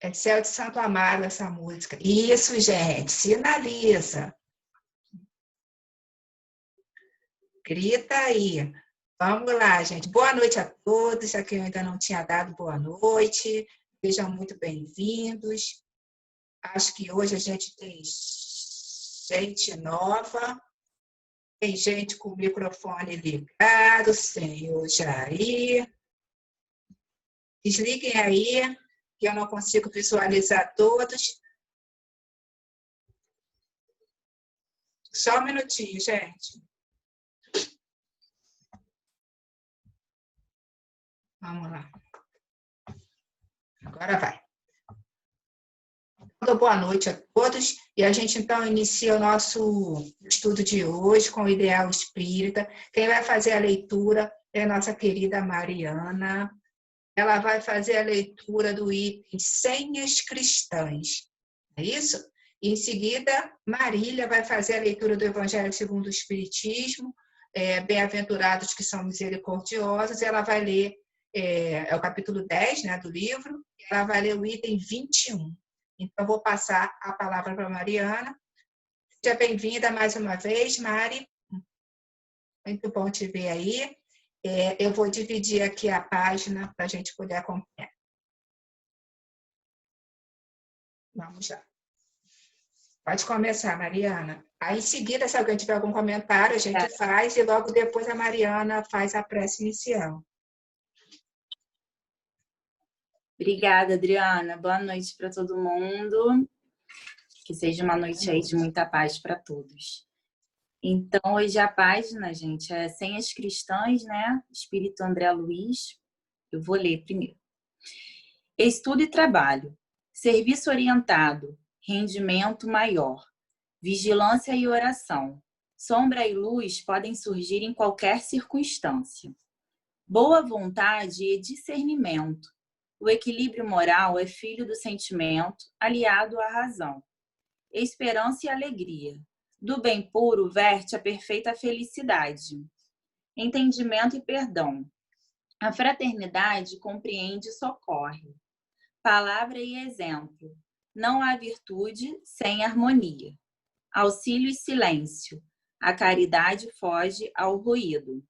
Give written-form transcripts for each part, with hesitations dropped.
É Céu de Santo Amaro essa música. Isso, gente, sinaliza. Grita aí. Vamos lá, gente. Boa noite a todos. A quem eu ainda não tinha dado boa noite. Sejam muito bem-vindos. Acho que hoje a gente tem gente nova. Tem gente com o microfone ligado, senhor Jair. Desliguem aí, que eu não consigo visualizar todos. Só um minutinho, gente. Vamos lá. Agora vai. Boa noite a todos. E a gente, então, inicia o nosso estudo de hoje com o Ideal Espírita. Quem vai fazer a leitura é a nossa querida Mariana. Ela vai fazer a leitura do item Senhas Cristãs. É isso? E, em seguida, Marília vai fazer a leitura do Evangelho segundo o Espiritismo, Bem-aventurados que são misericordiosos. Ela vai ler, é o capítulo 10, né, do livro, ela vai ler o item 21. Então, vou passar a palavra para a Mariana. Seja bem-vinda mais uma vez, Mari. Muito bom te ver aí. Eu vou dividir aqui a página para a gente poder acompanhar. Vamos lá. Pode começar, Mariana. Aí, em seguida, se alguém tiver algum comentário, a gente faz, e logo depois a Mariana faz a prece inicial. Obrigada, Adriana. Boa noite para todo mundo. Que seja uma noite aí de muita paz para todos. Então, hoje a página, gente, é Senhas Cristãs, né? Espírito André Luiz. Eu vou ler primeiro. Estudo e trabalho. Serviço orientado. Rendimento maior. Vigilância e oração. Sombra e luz podem surgir em qualquer circunstância. Boa vontade e discernimento. O equilíbrio moral é filho do sentimento, aliado à razão. Esperança e alegria. Do bem puro verte a perfeita felicidade. Entendimento e perdão. A fraternidade compreende e socorre. Palavra e exemplo. Não há virtude sem harmonia. Auxílio e silêncio. A caridade foge ao ruído.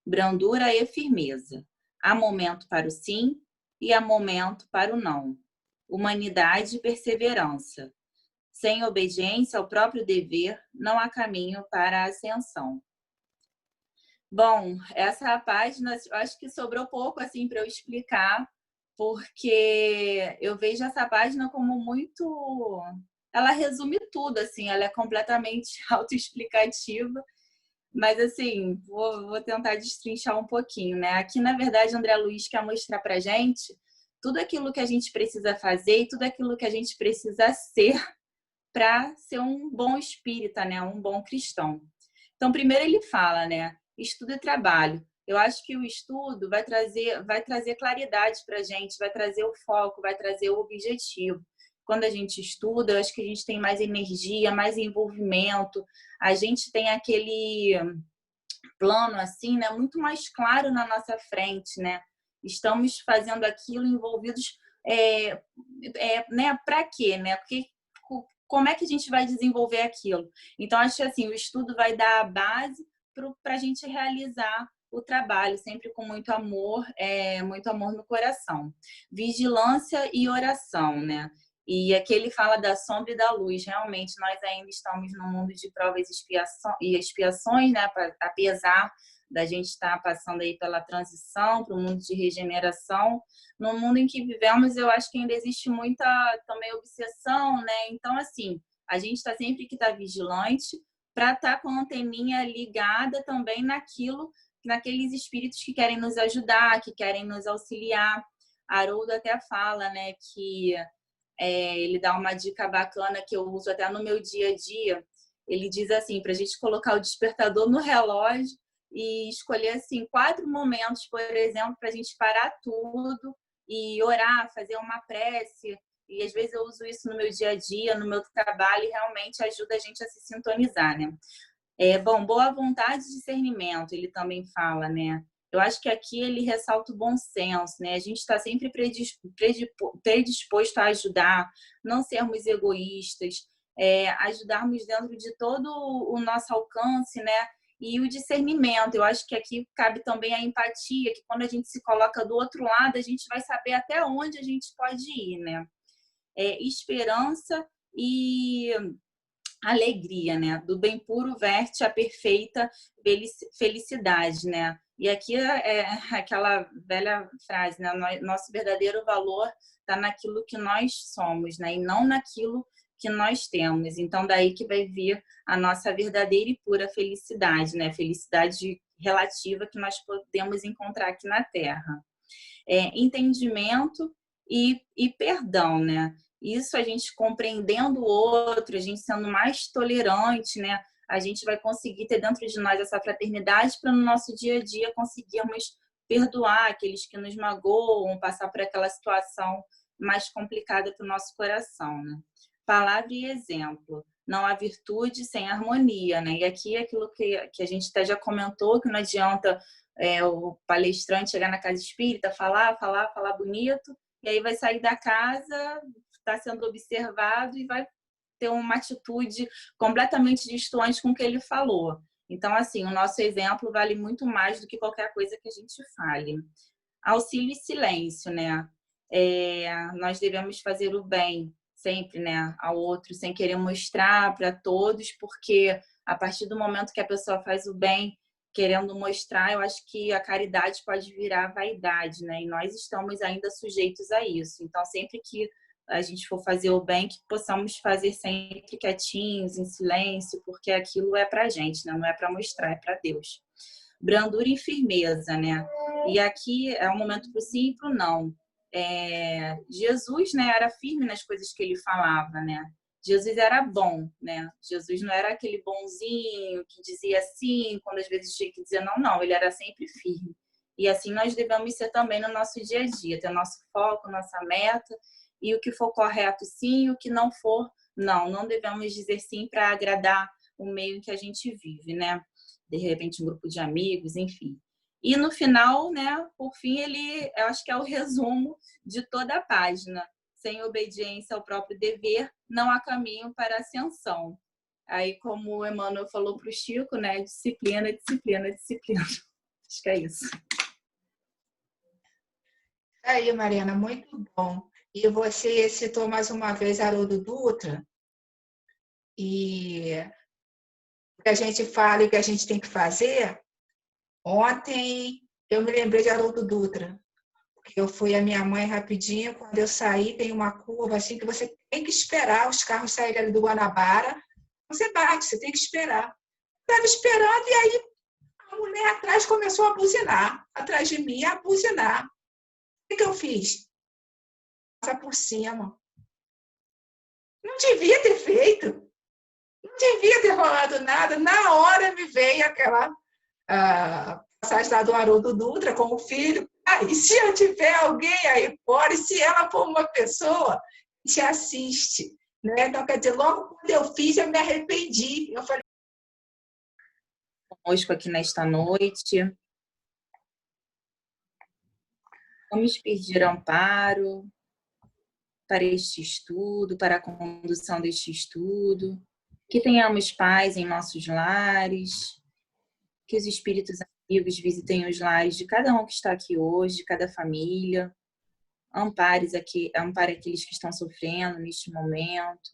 Brandura e firmeza. Há momento para o sim e há momento para o não. Humanidade e perseverança. Sem obediência ao próprio dever, não há caminho para a ascensão. Bom, essa página, eu acho que sobrou pouco assim para eu explicar, porque eu vejo essa página como muito... Ela resume tudo, assim, ela é completamente autoexplicativa, mas, assim, vou tentar destrinchar um pouquinho, né? Aqui, na verdade, André Luiz quer mostrar pra gente tudo aquilo que a gente precisa fazer e tudo aquilo que a gente precisa ser para ser um bom espírita, né? Um bom cristão. Então, primeiro ele fala, né? Estudo e trabalho. Eu acho que o estudo vai trazer claridade para a gente, vai trazer o foco, vai trazer o objetivo. Quando a gente estuda, eu acho que a gente tem mais energia, mais envolvimento, a gente tem aquele plano assim, né, muito mais claro na nossa frente, né? Estamos fazendo aquilo envolvidos, né? Para quê, né? Porque como é que a gente vai desenvolver aquilo? Então acho que assim o estudo vai dar a base para a gente realizar o trabalho, sempre com muito amor no coração. Vigilância e oração, né? E aqui ele fala da sombra e da luz. Realmente, nós ainda estamos num mundo de provas e expiações, né? Apesar da gente estar passando aí pela transição para o mundo de regeneração. No mundo em que vivemos, eu acho que ainda existe muita também obsessão, né? Então, assim, a gente está sempre que estar vigilante para estar com a anteninha ligada também naqueles espíritos que querem nos ajudar, que querem nos auxiliar. Haroldo até fala, né, que ele dá uma dica bacana que eu uso até no meu dia a dia. Ele diz assim, para a gente colocar o despertador no relógio e escolher assim 4 momentos, por exemplo, para a gente parar tudo e orar, fazer uma prece. E às vezes eu uso isso no meu dia a dia, no meu trabalho, e realmente ajuda a gente a se sintonizar, né? Bom, boa vontade e discernimento, ele também fala, né? Eu acho que aqui ele ressalta o bom senso, né? A gente está sempre predisposto a ajudar, não sermos egoístas, ajudarmos dentro de todo o nosso alcance, né? E o discernimento. Eu acho que aqui cabe também a empatia, que quando a gente se coloca do outro lado, a gente vai saber até onde a gente pode ir, né? Esperança e alegria, né? Do bem puro verte a perfeita felicidade, né? E aqui é aquela velha frase, né? Nosso verdadeiro valor está naquilo que nós somos, né? E não naquilo que nós temos. Então, daí que vai vir a nossa verdadeira e pura felicidade, né? Felicidade relativa que nós podemos encontrar aqui na Terra. Entendimento e perdão, né? Isso a gente compreendendo o outro, a gente sendo mais tolerante, né? A gente vai conseguir ter dentro de nós essa fraternidade para no nosso dia a dia conseguirmos perdoar aqueles que nos magoam, passar por aquela situação mais complicada para o nosso coração, né? Palavra e exemplo. Não há virtude sem harmonia, né? E aqui é aquilo que a gente até já comentou, que não adianta o palestrante chegar na casa espírita, falar bonito, e aí vai sair da casa, está sendo observado e vai ter uma atitude completamente distante com o que ele falou. Então, assim, o nosso exemplo vale muito mais do que qualquer coisa que a gente fale. Auxílio e silêncio, né? Nós devemos fazer o bem sempre, né, ao outro, sem querer mostrar para todos, porque a partir do momento que a pessoa faz o bem, querendo mostrar, eu acho que a caridade pode virar vaidade, né? E nós estamos ainda sujeitos a isso. Então, sempre que a gente for fazer o bem, que possamos fazer sempre quietinhos, em silêncio, porque aquilo é para a gente, né? Não é para mostrar, é para Deus. Brandura e firmeza, né? E aqui é um momento para o sim e para o não. Jesus, né, era firme nas coisas que ele falava, né? Jesus era bom, né? Jesus não era aquele bonzinho que dizia sim, quando às vezes tinha que dizer não, não. Ele era sempre firme. E assim nós devemos ser também no nosso dia a dia, ter nosso foco, nossa meta, e o que for correto, sim, e o que não for, não. Não devemos dizer sim para agradar o meio em que a gente vive, né? De repente um grupo de amigos, enfim. E no final, né, por fim, eu acho que é o resumo de toda a página. Sem obediência ao próprio dever, não há caminho para a ascensão. Aí, como o Emmanuel falou para o Chico, né, disciplina, disciplina, disciplina. Acho que é isso. Aí, Mariana, muito bom. E você citou mais uma vez Haroldo Dutra, e o que a gente fala e o que a gente tem que fazer. Ontem eu me lembrei de Haroldo Dutra. Eu fui a minha mãe rapidinho, quando eu saí, tem uma curva assim que você tem que esperar os carros saírem ali do Guanabara. Você bate, você tem que esperar. Estava esperando e aí a mulher atrás começou a buzinar, atrás de mim, a buzinar. O que eu fiz? Passar por cima. Não devia ter feito. Não devia ter rolado nada. Na hora me veio aquela passagem lá do Haroldo Dutra com o filho. E se eu tiver alguém aí fora, e se ela for uma pessoa que te assiste, né? Então, quer dizer, logo quando eu fiz, eu me arrependi. Eu falei, Conosco aqui nesta noite. Vamos pedir amparo para este estudo, para a condução deste estudo, que tenhamos paz em nossos lares, que os espíritos amigos visitem os lares de cada um que está aqui hoje, de cada família, ampare aqueles que estão sofrendo neste momento,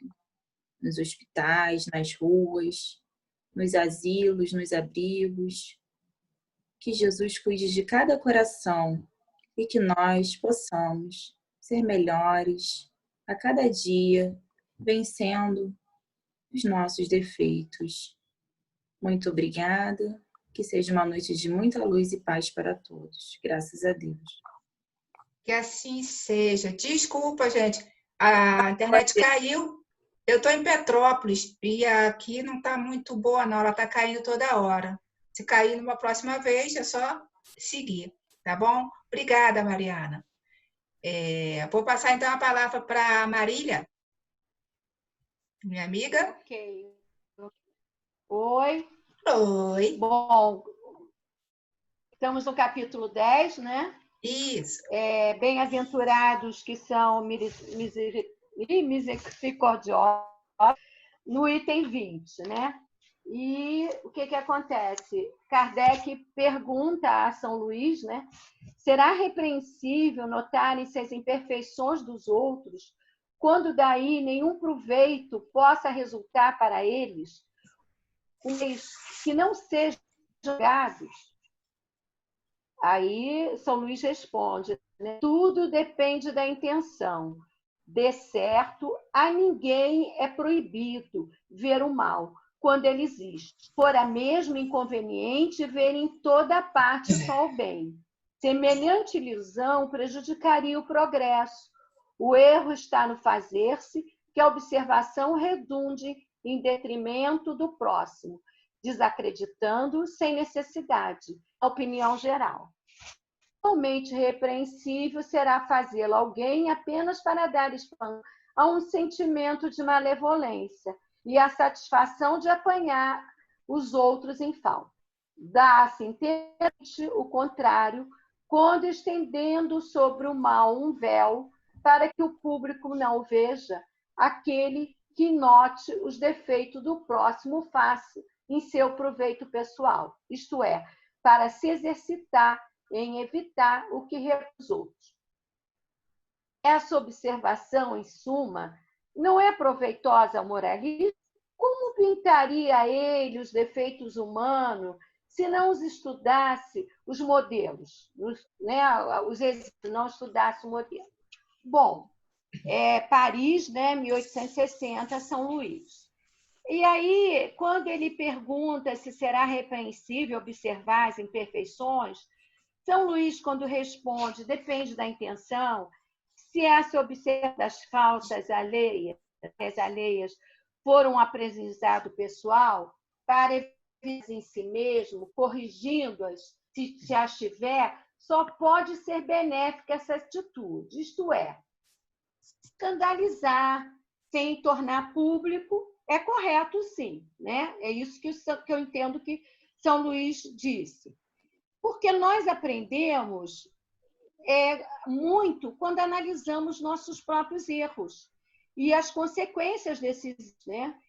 nos hospitais, nas ruas, nos asilos, nos abrigos. Que Jesus cuide de cada coração e que nós possamos ser melhores a cada dia, vencendo os nossos defeitos. Muito obrigada. Que seja uma noite de muita luz e paz para todos. Graças a Deus. que assim seja. Desculpa, gente, a internet caiu. Eu estou em Petrópolis e aqui não está muito boa, não. Ela está caindo toda hora. Se cair numa próxima vez, é só seguir, tá bom? Obrigada, Mariana. Vou passar então a palavra para a Marília, minha amiga. Ok. Oi. Oi. Bom, Estamos no capítulo 10, né? Isso. Bem-aventurados que são misericordiosos, no item 20, né? E o que acontece? Kardec pergunta a São Luís, né? Será repreensível notarem-se as imperfeições dos outros, quando daí nenhum proveito possa resultar para eles, que não sejam julgados? Aí São Luís responde, né? Tudo depende da intenção. De certo, a ninguém é proibido ver o mal quando ele existe. Fora mesmo inconveniente ver em toda parte só o bem. Semelhante ilusão prejudicaria o progresso. O erro está no fazer-se que a observação redunde em detrimento do próximo, desacreditando sem necessidade a opinião geral. Totalmente repreensível será fazê-lo alguém apenas para dar expansão a um sentimento de malevolência e a satisfação de apanhar os outros em falta. Dá-se inteiramente o contrário, quando estendendo sobre o mal um véu para que o público não o veja, aquele que note os defeitos do próximo faça em seu proveito pessoal, isto é, para se exercitar em evitar o que repousa os outros. Essa observação, em suma, não é proveitosa ao moralista? Como pintaria ele os defeitos humanos se não os estudasse os modelos, os exemplos, não estudasse o modelo? Bom, Paris, né, 1860, São Luís. E aí, quando ele pergunta se será repreensível observar as imperfeições, São Luís, quando responde, depende da intenção, se essa observação das faltas alheias foram um aprendizado pessoal, para evitar em si mesmo, corrigindo-as, se as tiver, só pode ser benéfica essa atitude, isto é, escandalizar sem tornar público é correto, sim, né? É isso que eu entendo que São Luís disse. Porque nós aprendemos muito quando analisamos nossos próprios erros e as consequências desses, né?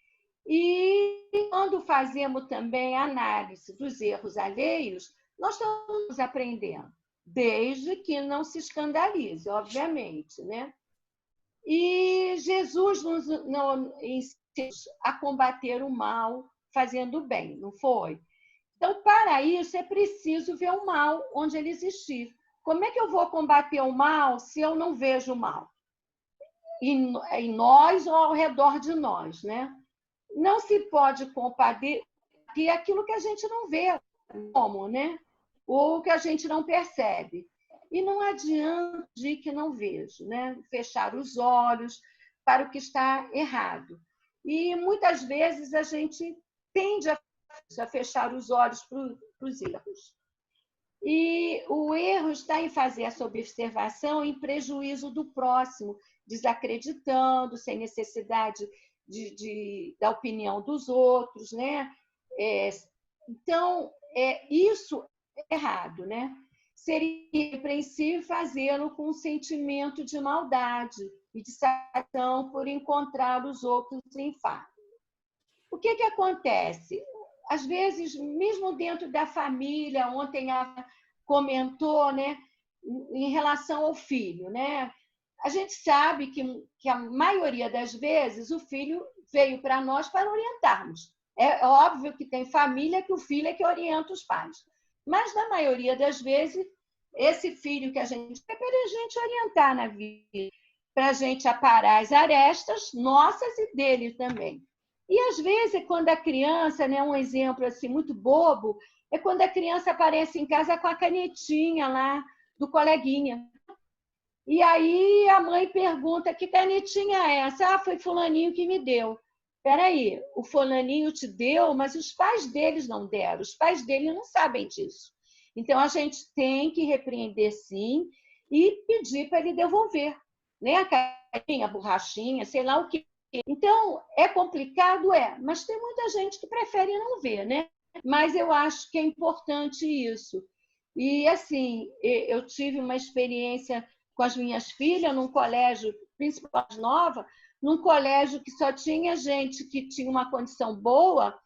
E quando fazemos também a análise dos erros alheios, nós estamos aprendendo, desde que não se escandalize, obviamente, né? E Jesus nos ensina a combater o mal fazendo o bem, não foi? Então, para isso, é preciso ver o mal onde ele existir. Como é que eu vou combater o mal se eu não vejo o mal? Em nós ou ao redor de nós, né? Não se pode combater aquilo que a gente não vê, como, né? Ou que a gente não percebe. E não adianta de que não vejo, né? Fechar os olhos para o que está errado. E muitas vezes a gente tende a fechar os olhos para os erros. E o erro está em fazer essa observação em prejuízo do próximo, desacreditando, sem necessidade da opinião dos outros, né? Então, isso é errado, né? Seria repreensível fazê-lo com um sentimento de maldade e de satisfação por encontrar os outros em falta. O que acontece? Às vezes, mesmo dentro da família, ontem a comentou, né, em relação ao filho, né? A gente sabe que a maioria das vezes o filho veio para nós para orientarmos. É óbvio que tem família que o filho é que orienta os pais. Mas, na maioria das vezes, esse filho que a gente é para a gente orientar na vida, para a gente aparar as arestas nossas e dele também. E, às vezes, quando a criança, né, um exemplo assim, muito bobo, é quando a criança aparece em casa com a canetinha lá do coleguinha. E aí a mãe pergunta, que canetinha é essa? Ah, foi fulaninho que me deu. Espera aí, o fulaninho te deu, mas os pais deles não deram. Os pais dele não sabem disso. Então, a gente tem que repreender, sim, e pedir para ele devolver. Né? A canetinha, a borrachinha, sei lá o que. Então, é complicado? Mas tem muita gente que prefere não ver, né? Mas eu acho que é importante isso. E, assim, eu tive uma experiência com as minhas filhas num colégio, principalmente nova, num colégio que só tinha gente que tinha uma condição boa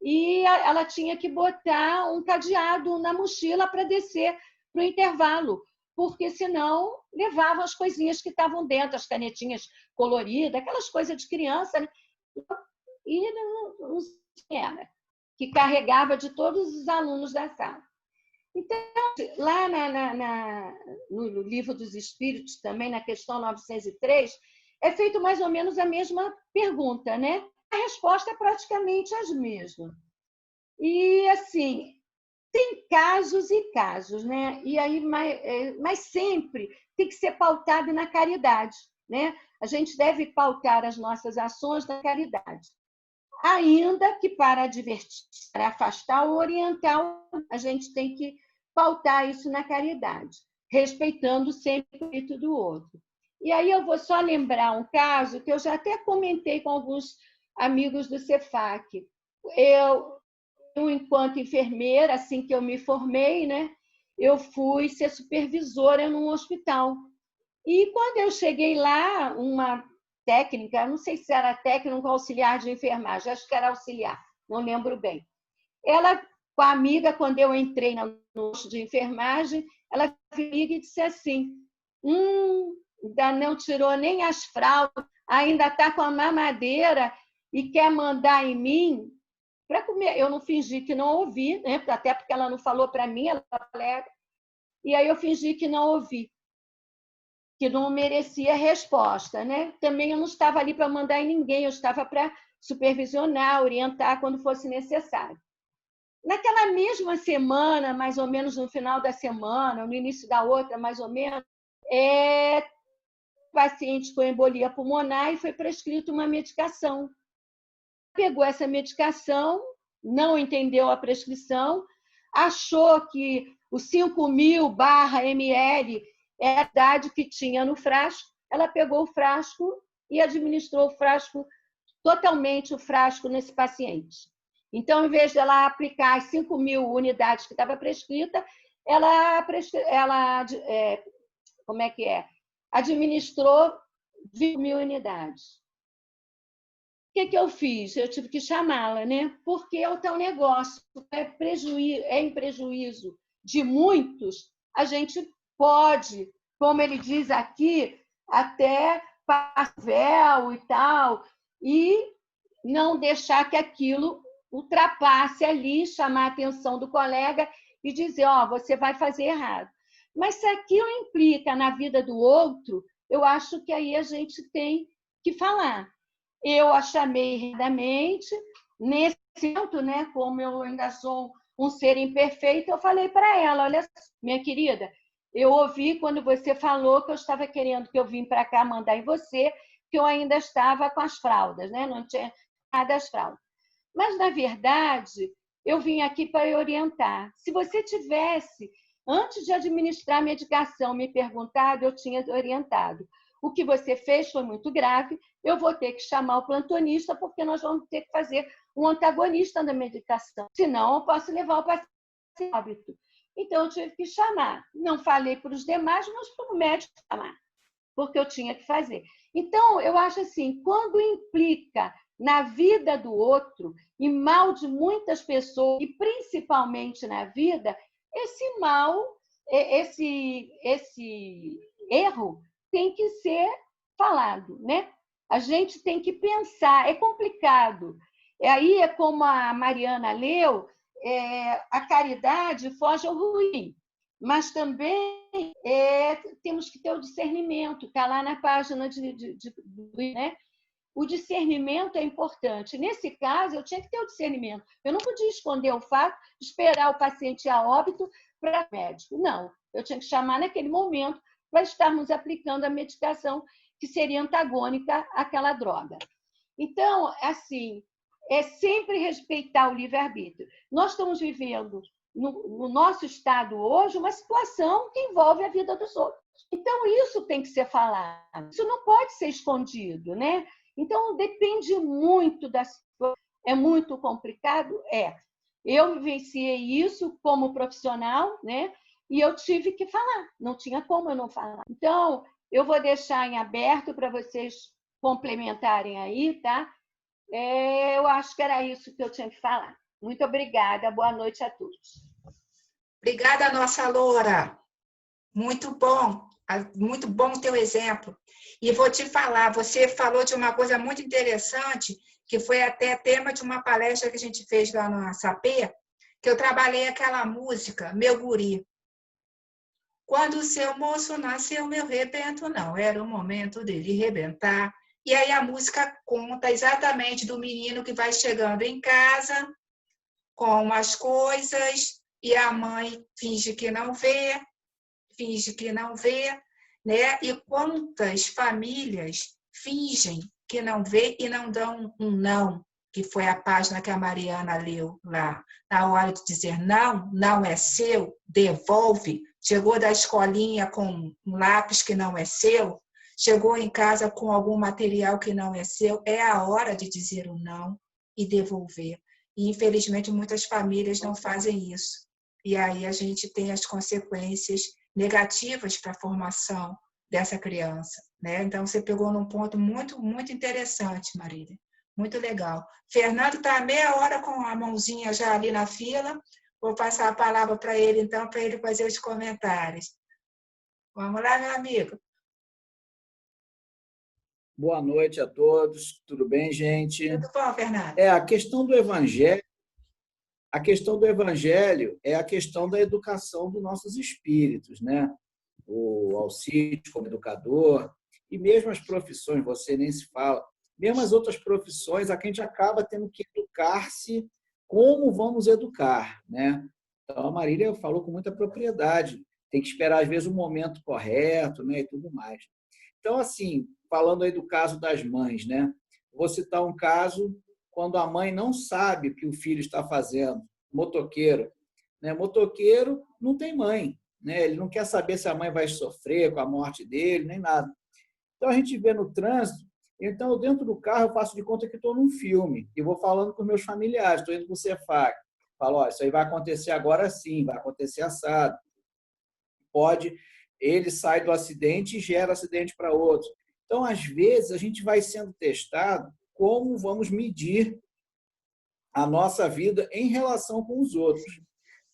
e ela tinha que botar um cadeado na mochila para descer para o intervalo, porque senão levavam as coisinhas que estavam dentro, as canetinhas coloridas, aquelas coisas de criança, né? E não era, que carregava de todos os alunos da sala. Então, lá no Livro dos Espíritos, também na questão 903, é feito mais ou menos a mesma pergunta, né? A resposta é praticamente a mesma. E, assim, tem casos e casos, né? E aí, mas sempre tem que ser pautado na caridade, né? A gente deve pautar as nossas ações na caridade. Ainda que para advertir, para afastar ou orientar, a gente tem que pautar isso na caridade, respeitando sempre o direito do outro. E aí eu vou só lembrar um caso que eu já até comentei com alguns amigos do Cefac. Eu, enquanto enfermeira, assim que eu me formei, né, eu fui ser supervisora num hospital. E quando eu cheguei lá, uma técnica, não sei se era técnica ou auxiliar de enfermagem, acho que era auxiliar, não lembro bem. Ela, com a amiga, quando eu entrei no curso de enfermagem, ela veio e disse assim: ainda não tirou nem as fraldas, ainda está com a mamadeira e quer mandar em mim para comer. Eu não fingi que não ouvi, né? Até porque ela não falou para mim, ela é colega. E aí eu fingi que não ouvi, que não merecia resposta, né? Também eu não estava ali para mandar em ninguém, eu estava para supervisionar, orientar quando fosse necessário. Naquela mesma semana, mais ou menos no final da semana, no início da outra, mais ou menos, paciente com embolia pulmonar e foi prescrito uma medicação. Pegou essa medicação, não entendeu a prescrição, achou que o 5.000/ml é a idade que tinha no frasco, ela pegou o frasco e administrou o frasco, totalmente o frasco nesse paciente. Então, em vez de ela aplicar as 5.000 unidades que estava prescrita, ela administrou 20.000 unidades. O que eu fiz? Eu tive que chamá-la, né? Porque é o tal negócio, é em prejuízo de muitos, a gente pode, como ele diz aqui, até passar véu e tal, e não deixar que aquilo ultrapasse ali, chamar a atenção do colega e dizer, você vai fazer errado. Mas se aquilo implica na vida do outro, eu acho que aí a gente tem que falar. Eu a chamei erradamente, nesse momento, né, como eu ainda sou um ser imperfeito, eu falei para ela, olha, minha querida, eu ouvi quando você falou que eu estava querendo que eu vim para cá mandar em você, que eu ainda estava com as fraldas, né? Não tinha nada das fraldas. Mas, na verdade, eu vim aqui para orientar. Se você tivesse, antes de administrar a medicação, me perguntado, eu tinha orientado. O que você fez foi muito grave, eu vou ter que chamar o plantonista, porque nós vamos ter que fazer um antagonista da medicação. Senão, eu posso levar o paciente a óbito. Então, eu tive que chamar. Não falei para os demais, mas para o médico chamar, porque eu tinha que fazer. Então, eu acho assim, quando implica na vida do outro e mal de muitas pessoas, e principalmente na vida, esse mal, esse erro tem que ser falado, né? A gente tem que pensar, é complicado. Aí é como a Mariana leu, a caridade foge ao ruim, mas também temos que ter o discernimento, está lá na página né? O discernimento é importante. Nesse caso, eu tinha que ter o discernimento. Eu não podia esconder o fato, esperar o paciente a óbito para o médico. Não, eu tinha que chamar naquele momento para estarmos aplicando a medicação que seria antagônica àquela droga. Então, assim, é sempre respeitar o livre-arbítrio. Nós estamos vivendo, no nosso estado hoje, uma situação que envolve a vida dos outros. Então, isso tem que ser falado. Isso não pode ser escondido, né? Então, depende muito da situação. É muito complicado? É. Eu vivenciei isso como profissional, né? e eu tive que falar, não tinha como eu não falar. Então, eu vou deixar em aberto para vocês complementarem aí, tá? Eu acho que era isso que eu tinha que falar. Muito obrigada, boa noite a todos. Obrigada, nossa Loura. Muito bom o teu exemplo. E vou te falar, você falou de uma coisa muito interessante, que foi até tema de uma palestra que a gente fez lá na SAP, que eu trabalhei aquela música, Meu Guri. Quando o seu moço nasceu, meu rebento não, era o momento dele rebentar. E aí a música conta exatamente do menino que vai chegando em casa com as coisas e a mãe finge que não vê, né? E quantas famílias fingem que não vê e não dão um não, que foi a página que a Mariana leu lá. Na hora de dizer não, não é seu, devolve. Chegou da escolinha com um lápis que não é seu, chegou em casa com algum material que não é seu, é a hora de dizer o não e devolver. E, infelizmente, muitas famílias não fazem isso. E aí a gente tem as consequências negativas para a formação dessa criança, né? Então, você pegou num ponto muito, muito interessante, Marília. Muito legal. Fernando está meia hora com a mãozinha já ali na fila. Vou passar a palavra para ele, então, para ele fazer os comentários. Vamos lá, meu amigo. Boa noite a todos. Tudo bem, gente? Tudo bom, Fernando? A questão do evangelho é a questão da educação dos nossos espíritos, né? O Alcides como educador, e mesmo as profissões, você nem se fala, mesmo as outras profissões, a gente acaba tendo que educar-se como vamos educar, né? Então, a Marília falou com muita propriedade, tem que esperar, às vezes, o momento correto, né? E tudo mais. Então, assim, falando aí do caso das mães, né? Vou citar um caso quando a mãe não sabe o que o filho está fazendo, motoqueiro, né? Motoqueiro não tem mãe, né? Ele não quer saber se a mãe vai sofrer com a morte dele, nem nada. Então, a gente vê no trânsito, então, dentro do carro, eu faço de conta que estou num filme e vou falando com meus familiares, estou indo com o Cefac. Falo, ó, isso aí vai acontecer agora sim, vai acontecer assado. Pode, ele sai do acidente e gera acidente para outro. Então, às vezes, a gente vai sendo testado como vamos medir a nossa vida em relação com os outros.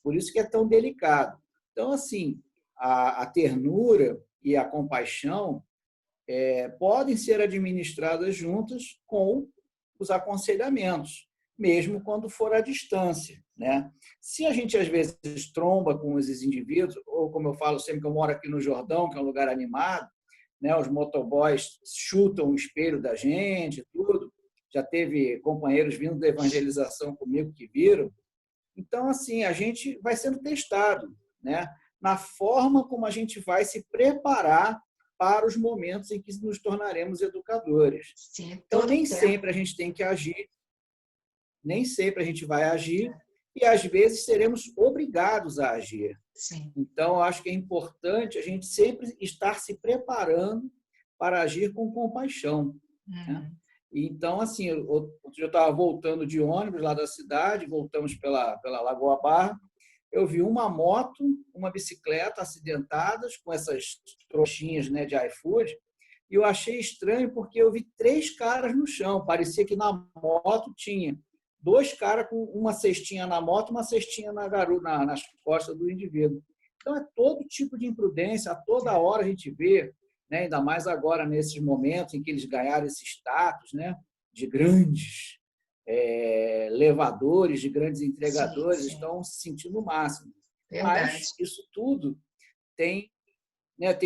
Por isso que é tão delicado. Então, assim, a ternura e a compaixão podem ser administradas juntas com os aconselhamentos, mesmo quando for à distância, né? Se a gente, às vezes, tromba com esses indivíduos, ou como eu falo sempre que eu moro aqui no Jordão, que é um lugar animado, né? Os motoboys chutam o espelho da gente, tudo. Já teve companheiros vindo da evangelização comigo que viram. Então, assim, a gente vai sendo testado, né? Na forma como a gente vai se preparar para os momentos em que nos tornaremos educadores. Sim, então, nem sempre a gente tem que agir, nem sempre a gente vai agir, e às vezes seremos obrigados a agir. Sim. Então, acho que é importante a gente sempre estar se preparando para agir com compaixão. Né? Então, assim, eu estava voltando de ônibus lá da cidade, voltamos pela Lagoa Barra, eu vi uma moto, uma bicicleta acidentadas com essas trouxinhas, né, de iFood, e eu achei estranho porque eu vi 3 caras no chão. Parecia que na moto tinha 2 caras com uma cestinha na moto, uma cestinha nas costas do indivíduo. Então, é todo tipo de imprudência, a toda hora a gente vê, né, ainda mais agora nesses momentos em que eles ganharam esse status, né, de grandes levadores, de grandes entregadores, sim. Estão se sentindo o máximo. Verdade. Mas isso tudo tem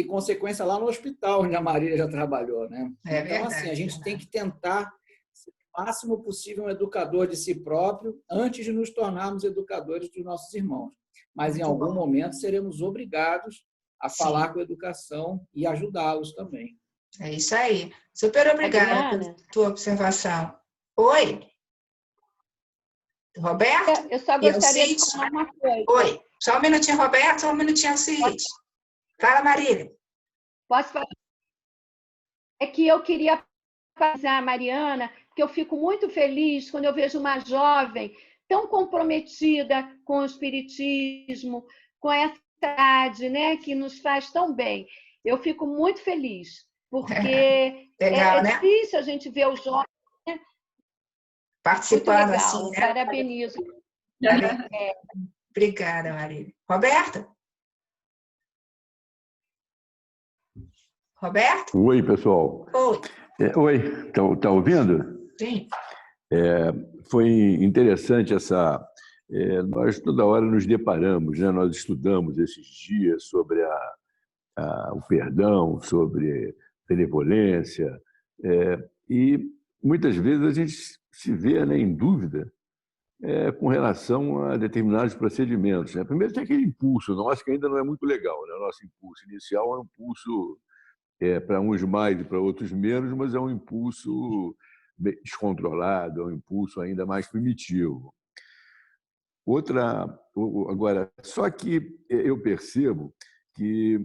consequência lá no hospital, onde a Marília já trabalhou. Né? Então, verdade, assim, a gente tem que tentar ser o máximo possível um educador de si próprio antes de nos tornarmos educadores dos nossos irmãos. Mas, muito em algum momento, seremos obrigados a falar com a educação e ajudá-los também. É isso aí. Super obrigada pela tua observação. Oi? Roberto? Eu só gostaria de falar uma coisa. Oi, só um minutinho, Roberto, só um minutinho, Cid. Fala, Marília. Posso falar? É que eu queria avisar a Mariana que eu fico muito feliz quando eu vejo uma jovem tão comprometida com o espiritismo, com essa né, que nos faz tão bem. Eu fico muito feliz, porque Legal, né? difícil a gente ver os jovens, né? Participando Muito legal, assim, né? parabenizo. Obrigada, Marília. Roberto? Roberto? Oi, pessoal. Oi. Oi, tá ouvindo? Sim. Foi interessante essa... nós toda hora nos deparamos, né? Nós estudamos esses dias sobre o perdão, sobre benevolência, e muitas vezes a gente se vê, né, em dúvida com relação a determinados procedimentos, né? Primeiro tem aquele impulso nosso que ainda não é muito legal, né? O nosso impulso inicial é um impulso para uns mais e para outros menos, mas é um impulso descontrolado, é um impulso ainda mais primitivo. Agora, só que eu percebo que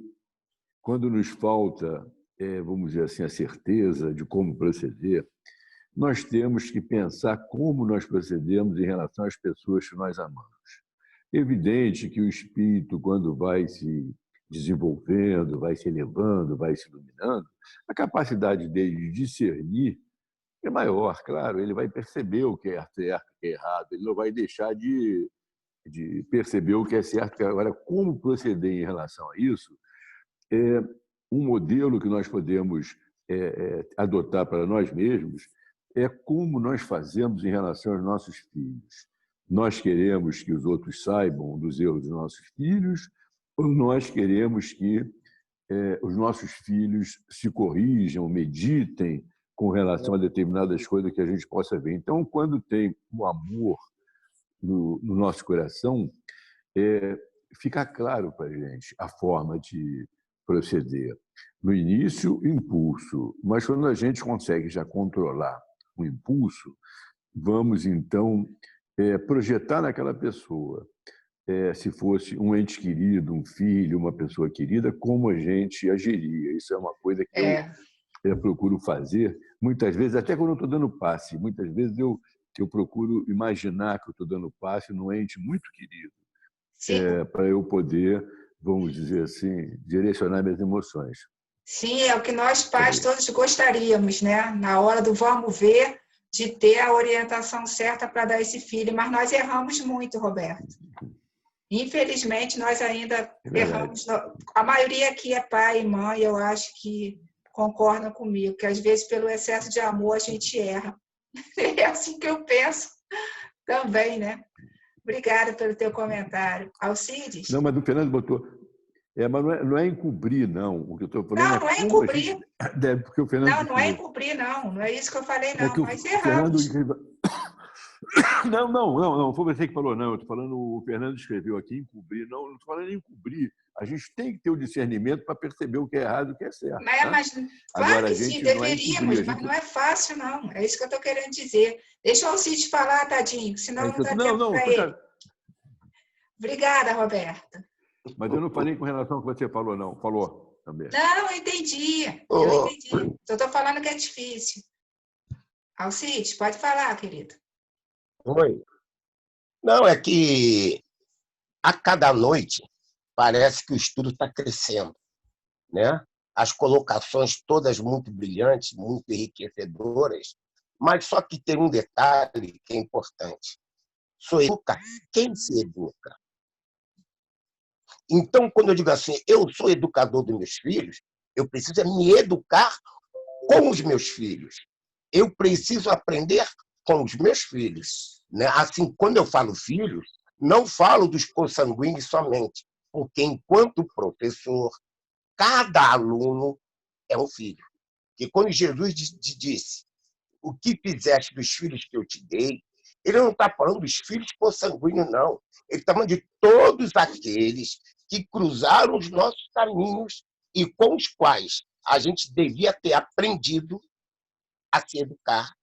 quando nos falta, vamos dizer assim, a certeza de como proceder, nós temos que pensar como nós procedemos em relação às pessoas que nós amamos. É evidente que o espírito, quando vai se desenvolvendo, vai se elevando, vai se iluminando, a capacidade dele de discernir é maior, claro, ele vai perceber o que é certo e o que é errado, ele não vai deixar de perceber o que é certo. Agora, como proceder em relação a isso, é um modelo que nós podemos adotar para nós mesmos é como nós fazemos em relação aos nossos filhos. Nós queremos que os outros saibam dos erros dos nossos filhos ou nós queremos que os nossos filhos se corrijam, meditem com relação a determinadas coisas que a gente possa ver. Então, quando tem o amor no nosso coração, fica claro para a gente a forma de proceder. No início, impulso, mas quando a gente consegue já controlar o impulso, vamos, então, projetar naquela pessoa, se fosse um ente querido, um filho, uma pessoa querida, como a gente agiria. Isso é uma coisa que eu procuro fazer, muitas vezes, até quando eu estou dando passe, muitas vezes eu procuro imaginar que eu estou dando passe num ente muito querido, para eu poder, vamos dizer assim, direcionar minhas emoções. Sim, é o que nós pais todos gostaríamos, né? Na hora do vamos ver, de ter a orientação certa para dar esse filho, mas nós erramos muito, Roberto. Infelizmente, nós ainda erramos. A maioria aqui é pai e mãe, eu acho que concordam comigo, que às vezes, pelo excesso de amor, a gente erra. É assim que eu penso também, né? Obrigada pelo teu comentário. Alcides? Não, mas o Fernando botou... mas não é encobrir, não. O que eu estou falando não é encobrir. Gente... Porque o Fernando não é encobrir, não. Não é isso que eu falei, não. Nós erramos. Não, foi você que falou, não. Eu estou falando, o Fernando escreveu aqui, encobrir. Não estou falando em encobrir. A gente tem que ter o discernimento para perceber o que é errado e o que é certo. Mas claro agora, que sim, deveríamos, mas não é fácil, não. É isso que eu estou querendo dizer. Deixa o Alcides falar, tadinho, senão não dá tempo para ele. Obrigada, Roberta. Mas eu não falei com relação ao que você falou, não. Falou também. Não, eu entendi. Eu entendi. Só estou falando que é difícil. Alcides, pode falar, querido. Oi. Não, é que a cada noite parece que o estudo está crescendo, né? As colocações todas muito brilhantes, muito enriquecedoras, mas só que tem um detalhe que é importante. Sou educa quem se educa. Então, quando eu digo assim, eu sou educador dos meus filhos, eu preciso me educar com os meus filhos. Eu preciso aprender com os meus filhos, né? Assim, quando eu falo filhos, não falo dos consanguíneos somente, porque enquanto professor, cada aluno é um filho. E quando Jesus disse, o que fizeste dos filhos que eu te dei, ele não está falando dos filhos consanguíneos, não. Ele está falando de todos aqueles que cruzaram os nossos caminhos e com os quais a gente devia ter aprendido a se educar,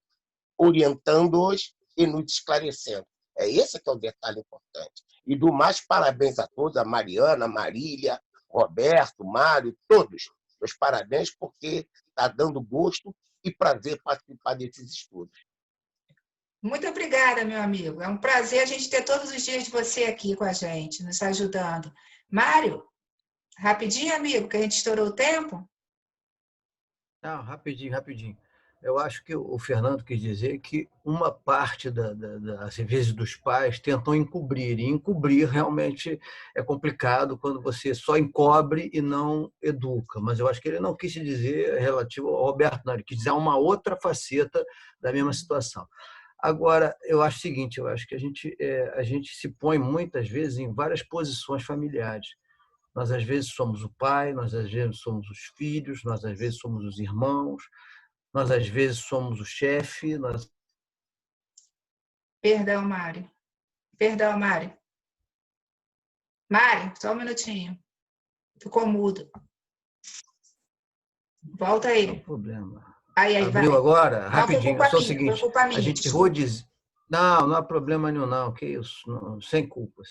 orientando-os e nos esclarecendo. Esse que é o detalhe importante. E do mais, parabéns a todos, a Mariana, a Marília, Roberto, Mário, todos. Meus parabéns, porque está dando gosto e prazer participar desses estudos. Muito obrigada, meu amigo. É um prazer a gente ter todos os dias de você aqui com a gente, nos ajudando. Mário, rapidinho, amigo, que a gente estourou o tempo. Não, rapidinho. Eu acho que o Fernando quis dizer que uma parte às vezes dos pais tentam encobrir, e encobrir realmente é complicado quando você só encobre e não educa. Mas eu acho que ele não quis dizer relativo ao Roberto, não, ele quis dizer uma outra faceta da mesma situação. Agora, eu acho o seguinte, eu acho que a gente se põe muitas vezes em várias posições familiares. Nós, às vezes, somos o pai, nós, às vezes, somos os filhos, nós, às vezes, somos os irmãos, nós, às vezes, somos o chefe. Perdão, Mário. Perdão, Mário. Mário, só um minutinho. Ficou mudo. Volta aí. Não tem problema. Aí, Abriu vai. agora? Não, Rapidinho. Só o seguinte, minha, a gente rodizia... Não há problema nenhum, não. Que isso? Não, sem culpa.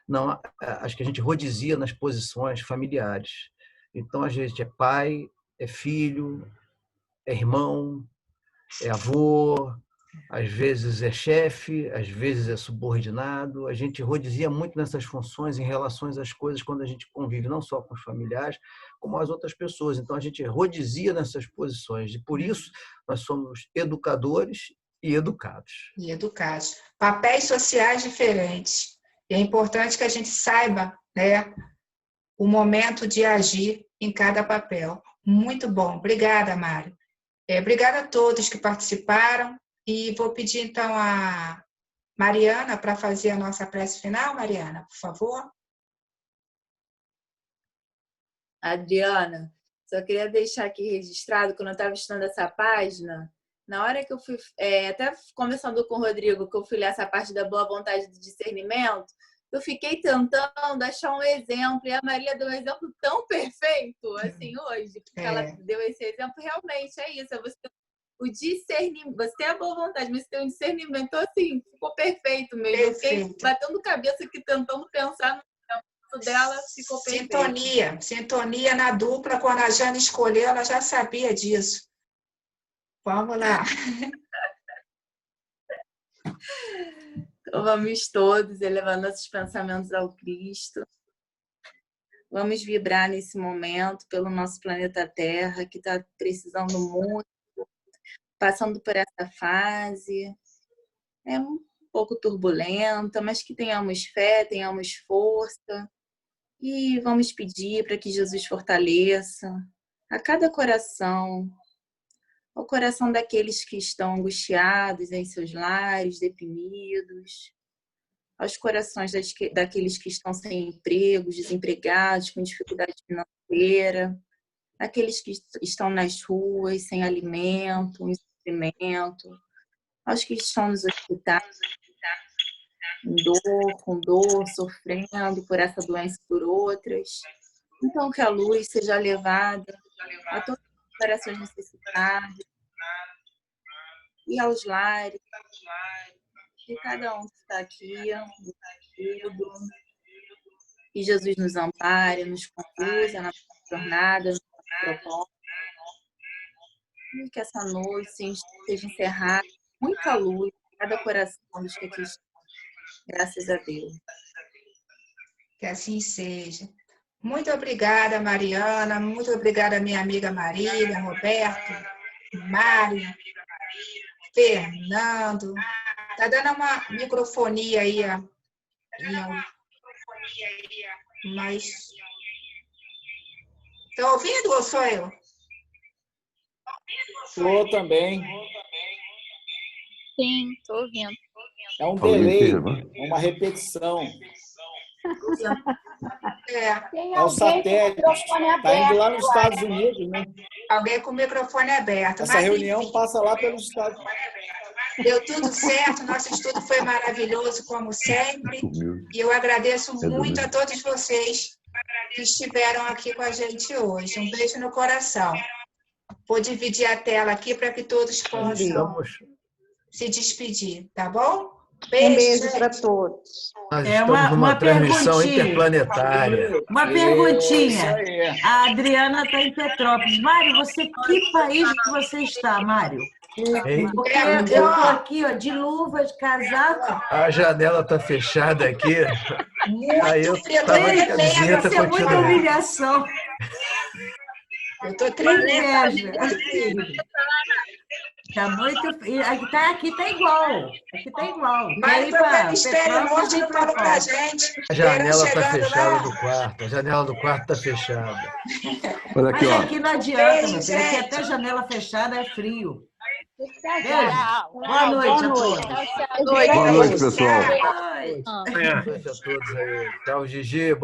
Não, acho que a gente rodizia nas posições familiares. Então, a gente é pai, é filho, é irmão, é avô, às vezes é chefe, às vezes é subordinado. A gente rodizia muito nessas funções em relação às coisas quando a gente convive não só com os familiares, como as outras pessoas. Então, a gente rodizia nessas posições. E, por isso, nós somos educadores e educados. E educados. Papéis sociais diferentes. E é importante que a gente saiba, né, o momento de agir em cada papel. Muito bom. Obrigada, Mário. Obrigada a todos que participaram. E vou pedir, então, a Mariana para fazer a nossa prece final. Mariana, por favor. Adriana, só queria deixar aqui registrado, quando eu estava estudando essa página, na hora que eu fui, até conversando com o Rodrigo, que eu fui ler essa parte da boa vontade do discernimento, eu fiquei tentando achar um exemplo, e a Maria deu um exemplo tão perfeito, assim, hoje, porque ela deu esse exemplo, realmente é isso, o discernimento, você tem a boa vontade, mas você tem um discernimento, então, assim, ficou perfeito mesmo. Eu fiquei batendo cabeça aqui, tentando pensar no dela, ficou perfeito. Sintonia na dupla, quando a Jana escolheu, ela já sabia disso. Vamos lá. Então, vamos todos elevar nossos pensamentos ao Cristo. Vamos vibrar nesse momento pelo nosso planeta Terra, que está precisando muito, passando por essa fase. É um pouco turbulenta, mas que tenhamos fé, tenhamos força. E vamos pedir para que Jesus fortaleça a cada coração, ao coração daqueles que estão angustiados em seus lares, deprimidos, aos corações daqueles que estão sem empregos, desempregados, com dificuldade financeira, aqueles que estão nas ruas, sem alimento, em sofrimento, aos que estão nos hospitais, com dor, sofrendo por essa doença e por outras. Então, que a luz seja levada a todos os corações necessitados e aos lares de cada um que está aqui, que Jesus nos ampare, nos conduza na nossa jornada, no nosso propósito, e que essa noite seja encerrada com muita luz em cada coração dos que aqui estão. Graças a Deus. Que assim seja. Muito obrigada, Mariana. Muito obrigada, minha amiga Marília, Roberto, Mário, Fernando. Está dando uma microfonia aí, mas... Estão ouvindo ou sou eu? Estou também. Sim, estou ouvindo. É um delay, é uma repetição. É o satélite. Está indo lá nos Estados Unidos, né? Alguém com o microfone aberto. Essa reunião passa lá pelos Estados Unidos. Deu tudo certo, nosso estudo foi maravilhoso, como sempre. E eu agradeço muito a todos vocês que estiveram aqui com a gente hoje. Um beijo no coração. Vou dividir a tela aqui para que todos possam se despedir, tá bom? Beijo para todos. Nós estamos numa transmissão interplanetária. Uma perguntinha. A Adriana está em Petrópolis. Mário, que país que você está, Mário? Porque eu estou aqui, ó, de luvas, casaco. A janela está fechada aqui. Aí eu frio, tava de tremendo, camiseta Isso é muita continuando. humilhação. Eu estou Que tremendo. inveja. Tá muito. Aqui tá igual. Aqui tá igual. Mas o professor Perenórdio não falou pra gente. A janela está Chegando fechada lá. do quarto. A janela do quarto está fechada. Olha aqui, Mas ó. aqui não adianta, Beijo, meu filho. Aqui gente. até janela fechada é frio. Beijo. Tchau. Boa noite a todos. Tchau, tchau. Boa noite, pessoal. Boa noite. Boa noite a todos aí. Tchau, Gigi.